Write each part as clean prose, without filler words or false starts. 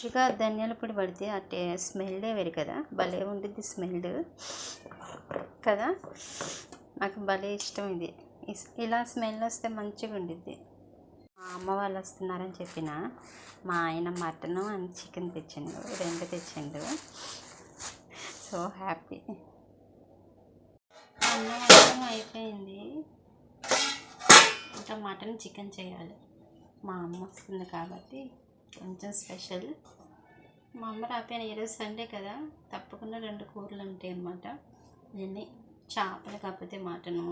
ఫ్రెష్గా ధనియాల పొడి పడితే అంటే స్మెల్లే వేరు కదా, భలే ఉంటుంది స్మెల్ కదా. నాకు భలే ఇష్టం ఇది. ఇలా స్మెల్ వస్తే మంచిగా ఉండిద్ది. మా అమ్మ వాళ్ళు వస్తున్నారని చెప్పిన, మా ఆయన మటన్ అండ్ చికెన్ తెచ్చిండు, 2 తెచ్చిండు. So happy. అన్నం అయిపోయింది, ఇంకా మటన్ చికెన్ చేయాలి. మా అమ్మ వస్తుంది కాబట్టి కొంచెం స్పెషల్. మా అమ్మ రాపోయిన ఈరోజు సండే కదా, తప్పకుండా 2 కూరలు ఉంటాయి అన్నమాట. ఇవన్నీ చేపలు కాకపోతే మటను,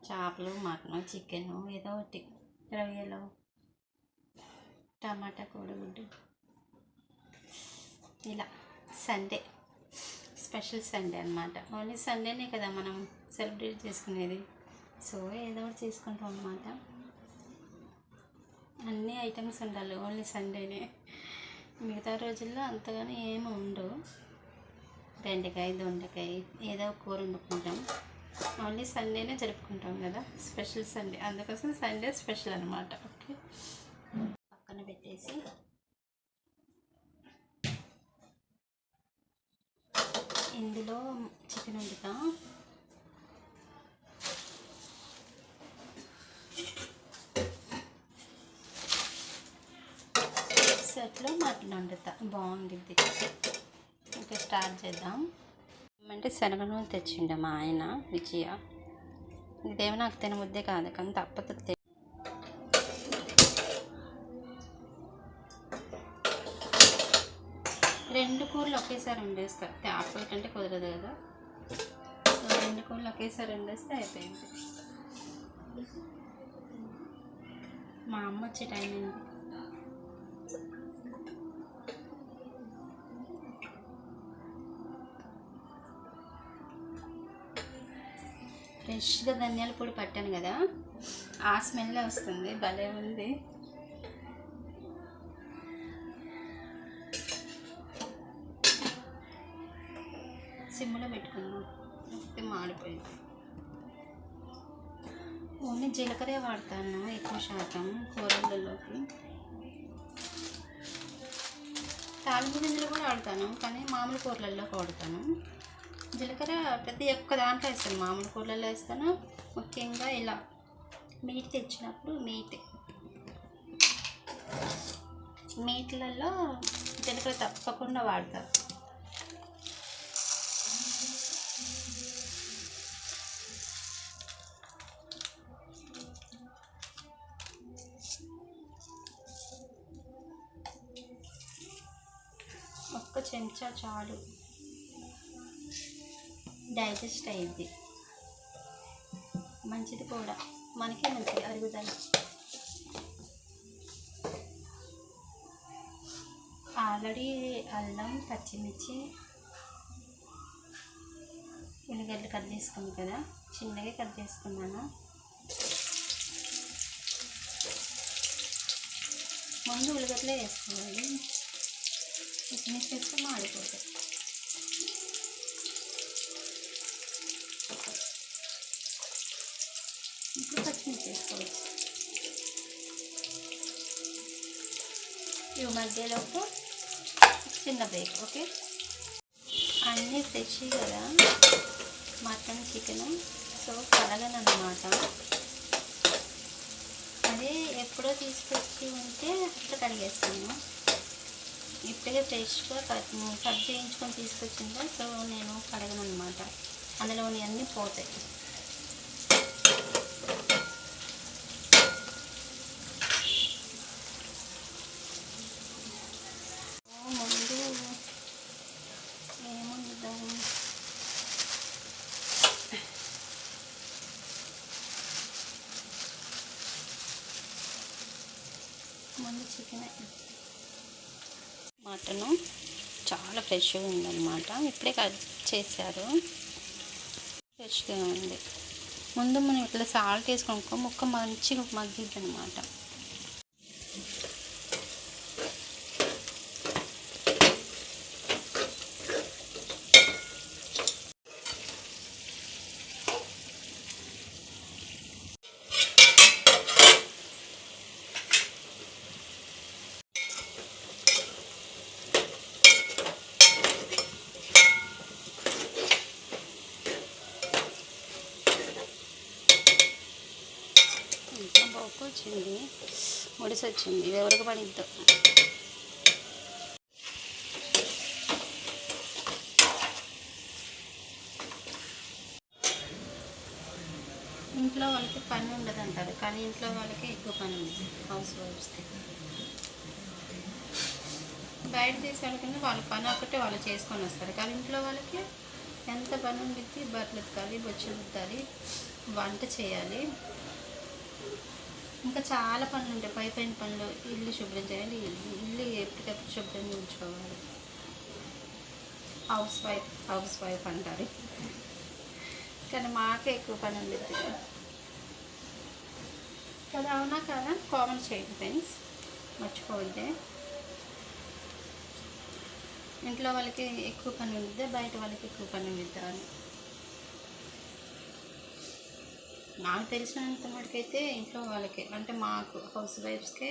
చేపలు మటను చికెను ఏదో ఒకటి, రొయ్యలు, టమాటా కోడిగుడ్డు. ఇలా సండే స్పెషల్ సండే అన్నమాట. ఓన్లీ సండేనే కదా మనం సెలబ్రేట్ చేసుకునేది. సో ఏదో ఒకటి చేసుకుంటాం అన్నమాట. అన్ని ఐటమ్స్ ఉండాలి, ఓన్లీ సండేనే. మిగతా రోజుల్లో అంతగానే ఏమి ఉండవు. బెండకాయ, దొండకాయ ఏదో కూర వండుకుంటాం. ఓన్లీ సండేనే జరుపుకుంటాం కదా, స్పెషల్ సండే. అందుకోసం సండే స్పెషల్ అనమాట. ఓకే, పక్కన పెట్టేసి ఇందులో చికెన్ వండుతాం. సెట్లో మటన్ వండుతా, బాగుండిద్ది. ఇంకా స్టార్ట్ చేద్దాం. అంటే శనగ నూనె తెచ్చిండ మా ఆయన, విజయ. ఇదేమో నాకు తినబుద్దే కాదు, కానీ తప్పదు. 2 కూరలు ఒకేసారి వండేస్తా. ట్యాప్ అంటే కుదరదు కదా, సో 2 కూరలు ఒకేసారి వండేస్తే అయిపోయింది. మా అమ్మ వచ్చే టైం అయింది. ఫ్రెష్గా ధనియాల పొడి పట్టాను కదా, ఆ స్మెల్ వస్తుంది, భలే ఉంది. సిమ్లో పెట్టుకున్నాం, అయితే మాడిపోయింది. ఓన్లీ జీలకర్ర వాడతాను ఎక్కువ శాతం కూరలలోకి. తాలింపు గింజలు కూడా వాడతాను, కానీ మామూలు కూరలలో వాడతాను. జీలకర్ర ప్రతి ఒక్క దాంట్లో వేస్తాను, మామూలు కూరలలో వేస్తాను. ముఖ్యంగా ఇలా మీట్ తెచ్చినప్పుడు మీట్లలో జీలకర్ర తప్పకుండా వాడతాను. ఒక్క చెంచా చాలు, డైజెస్ట్ అయ్యింది, మంచిది కూడా, మనకే మంచిది అరుగుదల. ఆల్రెడీ అల్లం, పచ్చిమిర్చి, ఉల్లిగడ్డలు కట్ చేసుకున్నాను కదా, చిన్నగా కట్ చేసుకున్నాను. ముందు ఉల్లిగడ్డలే వేసుకోవాలి, పచ్చిమిర్చి వేస్తే మాడిపోతాయి. ఇప్పుడు పచ్చిమిర్చి వేసుకోవచ్చు. ఇవి మధ్యలోపు చిన్న బ్రేక్. ఓకే, అన్నీ ఫ్రెష్ కదా, మటన్ చికెను, సో కడగను అన్నమాట. అదే ఎప్పుడో తీసుకొచ్చి ఉంటే అట్లా కడిగేస్తాను. ఇప్పుడే ఫ్రెష్గా కట్ చేయించుకొని తీసుకొచ్చిందా, సో నేను కడగను అన్నమాట. అందులోని అన్నీ పోతాయి. ముందు చికెన్, మటను చాలా ఫ్రెష్గా ఉందన్నమాట. ఇప్పుడే కట్ చేశారు, ఫ్రెష్గా ఉంది. ముందు మనం ఇట్లా సాల్ట్ వేసుకొనుకో ముక్క మంచిగా మగ్గిద్ది అనమాట. వచ్చింది, ముడిసి వచ్చింది. ఇది ఎవరికి పడిద్దో. ఇంట్లో వాళ్ళకి పని ఉండదు అంటారు, కానీ ఇంట్లో వాళ్ళకి ఎక్కువ పని ఉంది. హౌస్ వైఫ్స్కి బయట చేసే వాళ్ళకన్నా వాళ్ళ పని ఒక్కటే వాళ్ళు చేసుకొని వస్తారు, కానీ ఇంట్లో వాళ్ళకి ఎంత పని ఉండిద్ది. బట్టలు ఉతకాలి, బొచ్చులు ఉతకాలి, వంట చేయాలి, ఇంకా చాలా పనులు ఉంటాయి. పైన పనులు, ఇల్లు శుభ్రం చేయాలి, ఇల్లు ఎప్పటికప్పుడు శుభ్రంగా ఉంచుకోవాలి. హౌస్ వైఫ్ అంటారు, కానీ మాకే ఎక్కువ పని ఉండిద్ది కదా. అవునా కదా? కామెంట్ చేయండి ఫ్రెండ్స్, మర్చిపోవద్దే. ఇంట్లో వాళ్ళకి ఎక్కువ పని ఉండిద్దా, బయట వాళ్ళకి ఎక్కువ పని ఉండిద్దా అని. నాకు తెలిసినంత మటుకైతే ఇంట్లో వాళ్ళకే, అంటే మాకు హౌస్ వైఫ్స్కే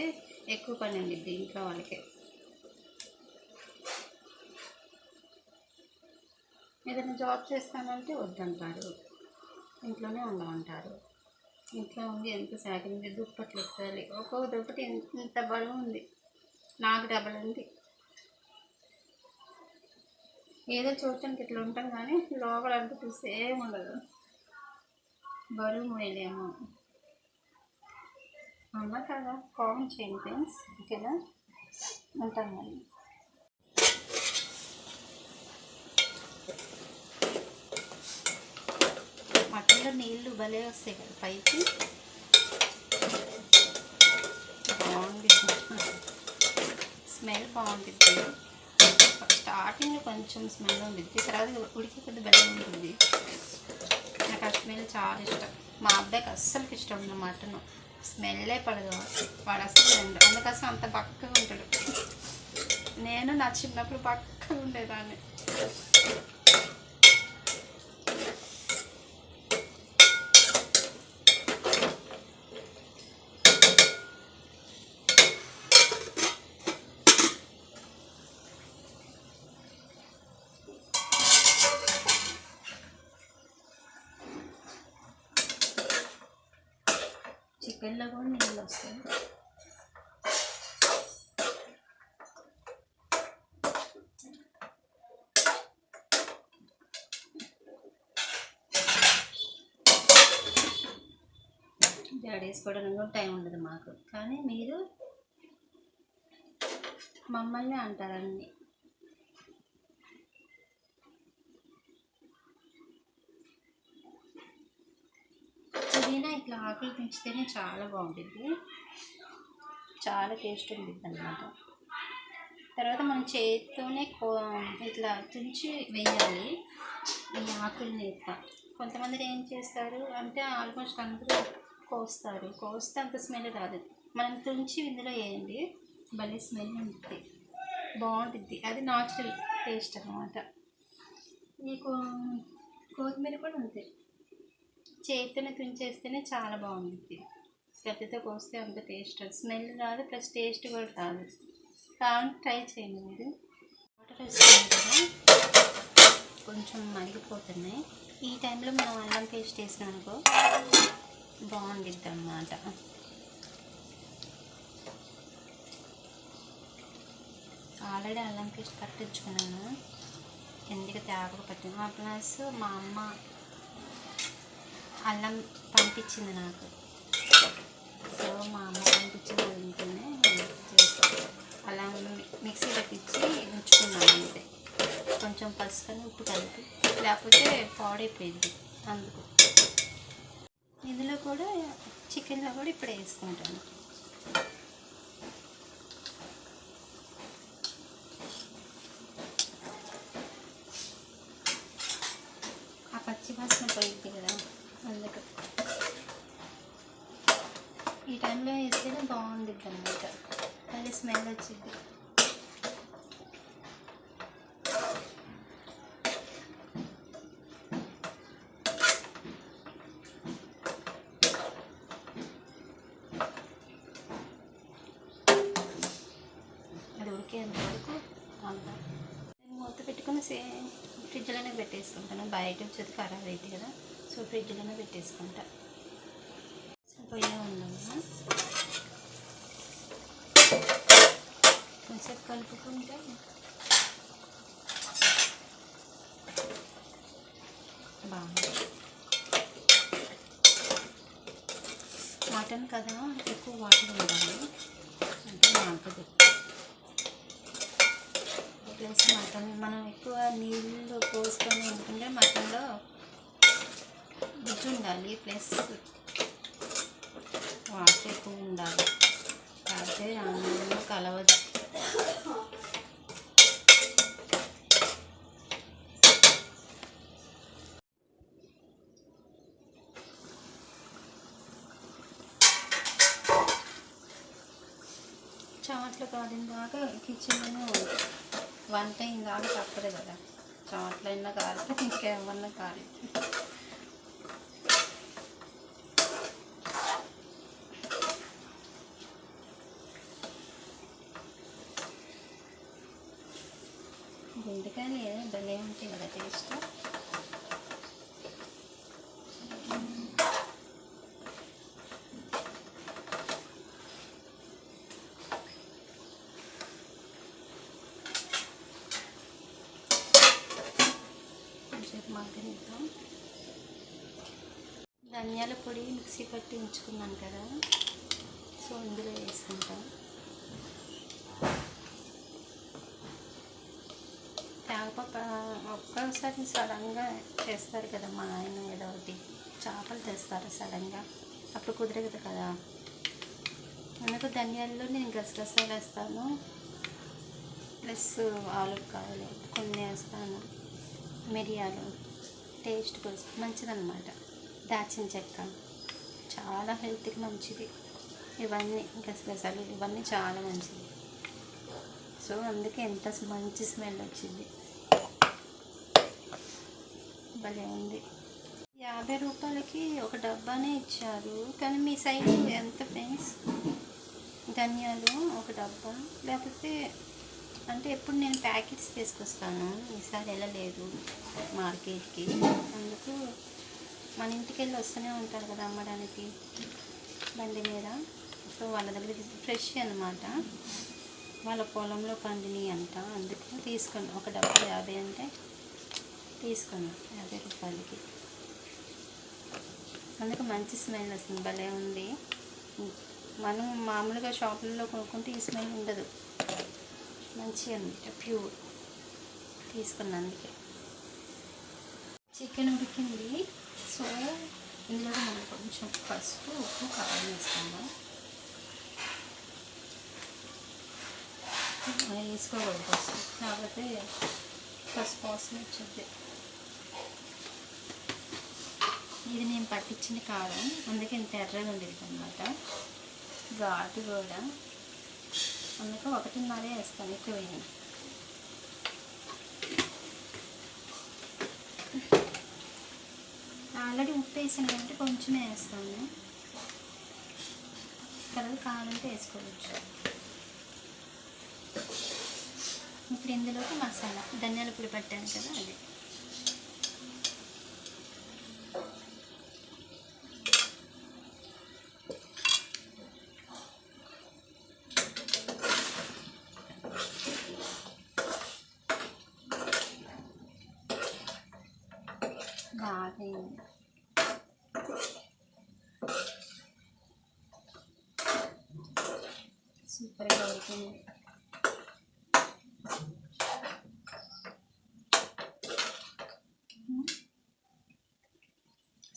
ఎక్కువ పని ఉండిద్ది. ఇంట్లో వాళ్ళకే. ఏదైనా జాబ్ చేస్తానంటే వద్దంటారు, ఇంట్లోనే ఉండమంటారు. ఇంట్లో ఉంది ఎంత సాగింది, దుప్పట్లు ఎత్తాలి, ఒక్కొక్క దుప్పటి ఇంత బరువు ఉంది. నాకు డబల్ ఉంది. ఏదో చూడటానికి ఇట్లా ఉంటాం, కానీ లోపల అంతా చూస్తే ఏముండదు, బరువు మోయలేము. అవునా కదా? కామెంట్ చేయండి ఫ్రెండ్స్, ఓకేనా? ఉంటాం మరి. మటన్లో నీళ్ళు భలే వస్తాయి కదా పైకి, బాగుంది, స్మెల్ బాగుంటుంది. స్టార్టింగ్లో కొంచెం స్మెల్ ఉంటుంది, తర్వాత ఉడికి కొద్ది భలే ఉంటుంది. నాకు ఆ స్మెల్ చాలా ఇష్టం. మా అబ్బాయికి అస్సలకి ఇష్టం ఉంది మటన్, స్మెల్లే పడదు, వాడు అస్సలు ఉండదు. అందుకోసం అంత బక్కగా ఉంటాడు. నేను నా చిన్నప్పుడు బక్కగా ఉండేదాన్ని. చికెన్లో కూడా నీళ్ళు వస్తాయి. జాడేసుకోవడానికి కూడా టైం ఉండదు మాకు, కానీ మీరు మమ్మల్ని అంటారన్నీ. పుదీనా ఇట్లా ఆకులు పెంచితేనే చాలా బాగుంటుంది, చాలా టేస్ట్ ఉంటుంది అన్నమాట. తర్వాత మనం చేతితోనే ఇట్లా తుంచి వేయాలి ఈ ఆకుల్ని. ఇట్లా కొంతమంది ఏం చేస్తారు అంటే ఆల్మోస్ట్ అందరూ కోస్తే అంత స్మెల్ రాదు. మనం తుంచి ఇందులో వేయండి, భలే స్మెల్ ఉంటుంది, బాగుంటుంది. అది నాచురల్ టేస్ట్ అన్నమాట. మీకు కొత్తిమీర కూడా అంతే, చేతితోనే తుంచేస్తేనే చాలా బాగుంటుంది. కత్తితో కోస్తే అంత టేస్ట్ స్మెల్ రాదు, ప్లస్ టేస్ట్ కూడా రాదు. కావాలంటే ట్రై చేయండి మీరు. వాటర్ వేసుకున్నాం కదా, కొంచెం మరిగిపోతున్నాయి. ఈ టైంలో మనం అల్లం పేస్ట్ వేసినామనుకో బాగుండిద్ది అన్నమాట. ఆల్రెడీ అల్లం పేస్ట్ పట్టించుకున్నాను, ఎందుకు తేగకు పట్టిన. ప్లస్ మా అమ్మ అల్లం పంపించింది నాకు, సో మా అమ్మ పంపించింది ఇంట్లోనే చేస్తాను. అల్లం మిక్సీ పట్టించి ఉంచుకున్నాను అంతే, కొంచెం పసుపు ఉప్పు కలిపి, లేకపోతే పాడైపోయింది. అందుకు ఇందులో కూడా చికెన్లో కూడా ఇప్పుడు వేసుకుంటాను. ఆ పచ్చి వాసన పోయింది కదా, అందుకు ఈ టైంలో వేస్తేనే బాగుంటుంది అన్నమాట, మళ్ళీ స్మెల్ వచ్చింది. అది ఉడికేంత వరకు అంతా నేను మూత పెట్టుకుని ఫ్రిడ్జ్లోనే పెట్టేసుకుంటాను. బయట వచ్చేది ఖరాబ్ అవుతుంది కదా, సో ఫ్రిడ్జ్లోనే పెట్టేసుకుంటా. పొయ్యి ఉందమ్మా. కొంచెంసేపు కలుపుకుంటే బాగుంటుంది. మటన్ కదా ఎక్కువ వాటర్ ఉండాలి, అంటే మాంటది. ప్లస్ మటన్ మనం ఎక్కువ నీళ్ళు పోసుకొని ఉంటుంటే మటన్లో గుజ్జు ఉండాలి, ప్లస్ వాటర్ ఎక్కువ ఉండాలి, అయితే అన్నంలో కలవదు. చాట్లు కాడిన దాకా కిచెన్లో వంట అయిన దాకా తప్పదు కదా, చాట్లైనా కారితే ఇంకేమన్నా కారి. బెండకాయలు భలే ఉంటాయి కదా టేస్ట్. కొంచెంసేపు మగ్గనిద్దాం. ధనియాల పొడి మిక్సీ పట్టి ఉంచుకున్నాను కదా, సో ఇందులో వేసుకుంటాం. తేగపప్పు ఒక్కసారి సడన్గా చేస్తారు కదా మా ఆయన, ఏదో ఒకటి చేపలు తెస్తారు సడన్గా, అప్పుడు కుదరదు కదా. అందుకు ధనియాల్లో నేను గసగసాలు వేస్తాను, ప్లస్ ఆలుకాయలు కొన్ని వేస్తాను, మిరియాలు టేస్ట్ కోసం మంచిదన్నమాట, దాచిన చెక్క చాలా హెల్త్కి మంచిది. ఇవన్నీ గసగసాలు ఇవన్నీ చాలా మంచిది, సో అందుకే ఎంత మంచి స్మెల్ వచ్చింది, భలే ఉంది. 50 రూపాయలకి ఒక డబ్బానే ఇచ్చారు, కానీ మీ సైజు ఎంత ఫ్రెండ్స్? ధనియాలు ఒక డబ్బా, లేకపోతే అంటే ఎప్పుడు నేను ప్యాకెట్స్ తీసుకొస్తాను, ఈసారి వెళ్ళలేదు మార్కెట్కి, అందుకు మన ఇంటికి వెళ్ళి వస్తూనే ఉంటారు కదా అమ్మడానికి బండి మీద, సో వాళ్ళ దగ్గర ఫ్రెష్ అన్నమాట, వాళ్ళ పొలంలో పండినవి అంట, అందుకు తీసుకున్నాను. ఒక డబ్బా 50 అంటే తీసుకున్నాను 50 రూపాయలకి, అందుకు మంచి స్మెల్ వస్తుంది, భలే ఉంది. మనం మామూలుగా షాపుల్లో కొనుక్కుంటే ఈ స్మెల్ ఉండదు, మంచిగా అనమాట, ప్యూర్. తీసుకున్నాను అందుకే. చికెన్ ఉడికింది, సో ఇందులో మనం కొంచెం పసుపు, ఉప్పు, కారం వేసుకుందాం. వేసుకోకూడదు పసుపు, కాకపోతే పసుపు వాసన వచ్చింది. ఇది నేను పట్టించిన కారం, అందుకే ఇంత ఎర్రగా ఉండేది అనమాట, ఘాటు కూడా, అందుకే 1.5 వేస్తాను, ఎక్కువ వేయను. ఆల్రెడీ ఉప్పు వేసాను కాబట్టి కొంచెమే వేస్తాను, తర్వాత కావాలంటే వేసుకోవచ్చు. ఇప్పుడు ఇందులోకి మసాలా ధనియాల పొడి పట్టాను కదా, అది బాగా సూపర్గా ఉడికింది.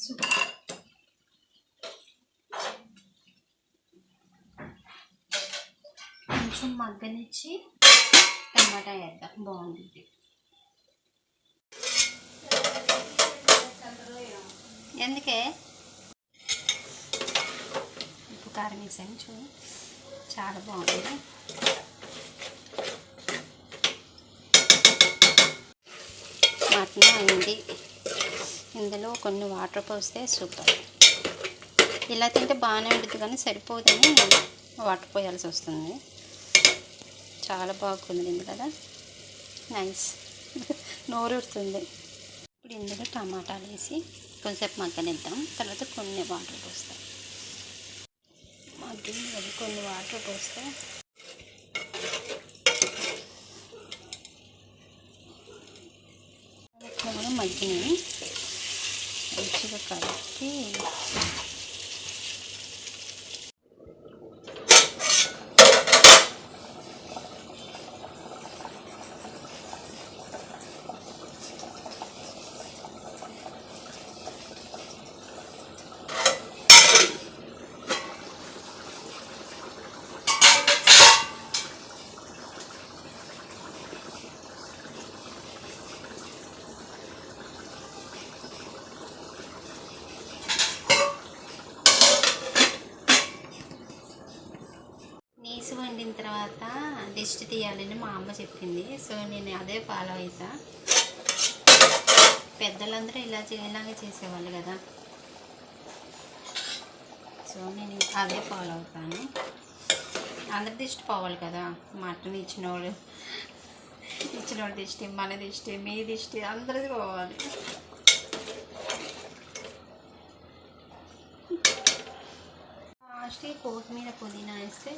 సూపర్. కొంచెం మగ్గనిచ్చి టమాటా వేద్దాం, బాగుంటుంది. ఎందుకే ఉప్పు కారం వేసాను చూడు, చాలా బాగుంది. మటన్ అయింది, ఇందులో కొన్ని వాటర్ పోస్తే సూపర్. ఇలా తింటే బాగానే ఉంటుంది, కానీ సరిపోదని వాటర్ పోయాల్సి వస్తుంది. చాలా బాగా కుదిరింది కదా, నైస్, నోరుతుంది. ఇప్పుడు ఇందులో టమాటాలు వేసి కొంచెంసేపు మగ్గనిద్దాం, తర్వాత కొన్ని వాటర్ పోస్తాం. మగ్గింది కొన్ని వాటర్ పోస్తే మగ్గినాయి. మంచిగా కలిపి నీసు వండిన తర్వాత దిష్టి తీయాలని మా అమ్మ చెప్పింది. సో నేను అదే ఫాలో అవుతా. పెద్దలందరూ ఇలాగే చేసేవాళ్ళు కదా. సో నేను అదే ఫాలో అవుతాను. అందరి దిష్టి పోవాలి కదా. మటన్ ఇచ్చినోడు దిష్టి, మన దిష్టి, మీ దిష్టి అందరిది పోవాలి. లాస్ట్కి కొత్తిమీర పుదీనా వేస్తే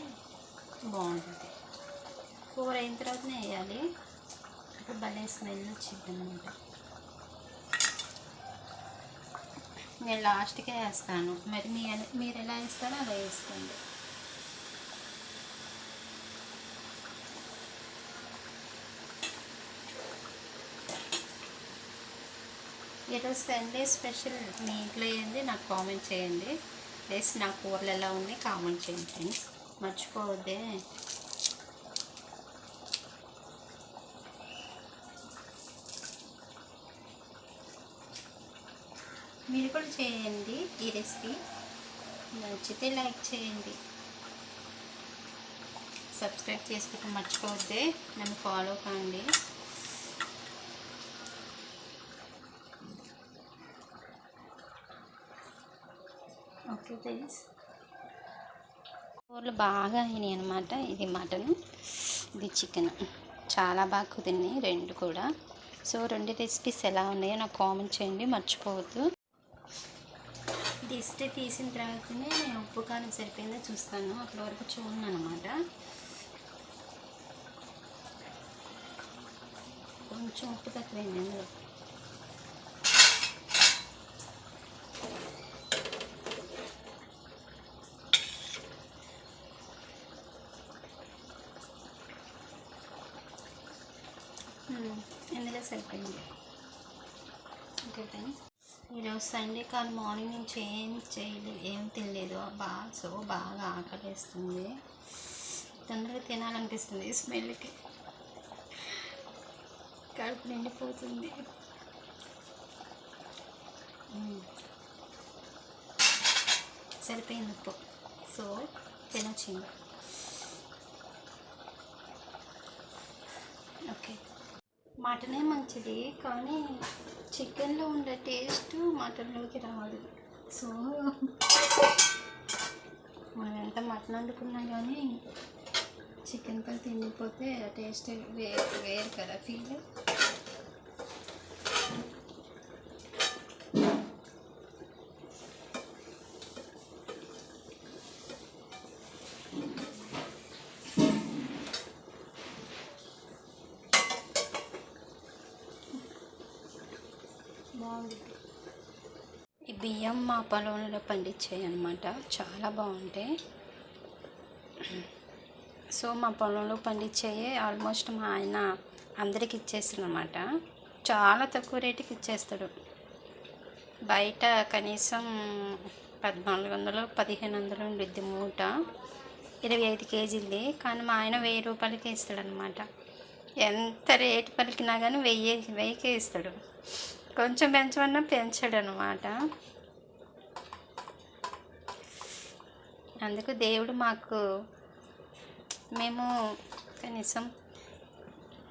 బాగుంటుంది. కూర అయిన తర్వాతనే వేయాలి. ఇప్పుడు భలే స్మెల్ వచ్చింది అనమాట. నేను లాస్ట్కే వేస్తాను. మరి మీరు ఎలా వేస్తారో అలా వేసుకోండి. ఈరోజు సండే స్పెషల్ మీ ఇంట్లో ఏంది నాకు కామెంట్ చేయండి. ప్లస్ నా కూరలు ఎలా ఉన్నాయి కామెంట్ చేయండి ఫ్రెండ్స్. మర్చిపోవద్దే. మీరు కూడా చేయండి ఈ రెసిపీ. నచ్చితే లైక్ చేయండి. సబ్స్క్రైబ్ చేసుకోవడం మర్చిపోవద్దే. నన్ను ఫాలో కాండి. ఓకే ఫ్రెండ్స్, కూరలు బాగా అయినాయి అనమాట. ఇది మటన్, ఇది చికెన్. చాలా బాగా కుదిరినాయి రెండు కూడా. సో రెండు రెసిపీస్ ఎలా ఉన్నాయో నాకు కామెంట్ చేయండి, మర్చిపోవద్దు. దిష్టి తీసిన తర్వాతనే నేను ఉప్పు కారం సరిపోయిందో చూస్తాను. అప్పటి వరకు చూడను అనమాట. కొంచెం ఉప్పు తక్కువైంది అందులో. ఇందులో సరిపోయింది. ఓకే ఫ్రెండ్స్, ఈరోజు సండే కాదు. మార్నింగ్ నుంచి ఏం తినలేదు. బాగా ఆకలిస్తుంది. తొందరగా తినాలనిపిస్తుంది. స్మెల్కి కడుపు నిండిపోతుంది. సరిపోయింది ఉప్పు. సో తినొచ్చింది. ఓకే, మటనే మంచిది కానీ చికెన్లో ఉండే టేస్ట్ మటన్లోకి రాదు. సో మనం ఎంత మటన్ వండుకున్నా కానీ చికెన్తో తిండిపోతే ఆ టేస్ట్ వేరు కదా ఫీల్. బాగుంది. ఈ బియ్యం మా పొలంలో పండించాయి అన్నమాట. చాలా బాగుంటాయి. సో మా పొలంలో పండించాయి. ఆల్మోస్ట్ మా ఆయన అందరికి ఇచ్చేస్తాడు అన్నమాట. చాలా తక్కువ రేటుకి ఇచ్చేస్తాడు. బయట కనీసం 1400 1500 ఉండిద్ది మూట. 25 కేజీలది. కానీ మా ఆయన 1000 రూపాయలకి ఇస్తాడనమాట. ఎంత రేటు పలికినా కానీ 1000కే ఇస్తాడు. కొంచెం పెంచమన్నా పెంచాడు అనమాట. అందుకు దేవుడు మాకు, మేము కనీసం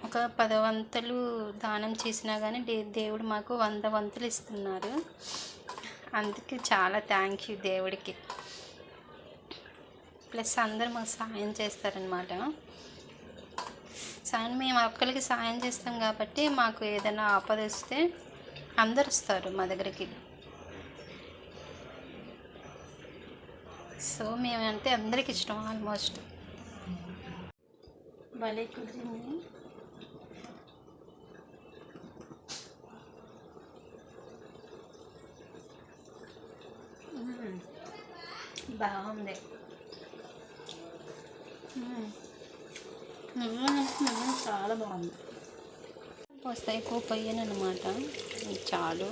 ఒక 10 వంతులు దానం చేసినా కానీ దేవుడు మాకు 100 వంతులు ఇస్తున్నారు. అందుకే చాలా థ్యాంక్ యూ దేవుడికి. ప్లస్ అందరూ మాకు సాయం చేస్తారనమాట. మేము ఒక్కరికి సాయం చేస్తాం కాబట్టి మాకు ఏదైనా ఆపద వస్తే అందరు వస్తారు మా దగ్గరికి. సో మేమంటే అందరికి ఇష్టం. ఆల్మోస్ట్ భలే కుదిరింది. బాగుంది. చాలా బాగుంది. పోస్తే ఎక్కువ పొయ్యను అనమాట, చాలు.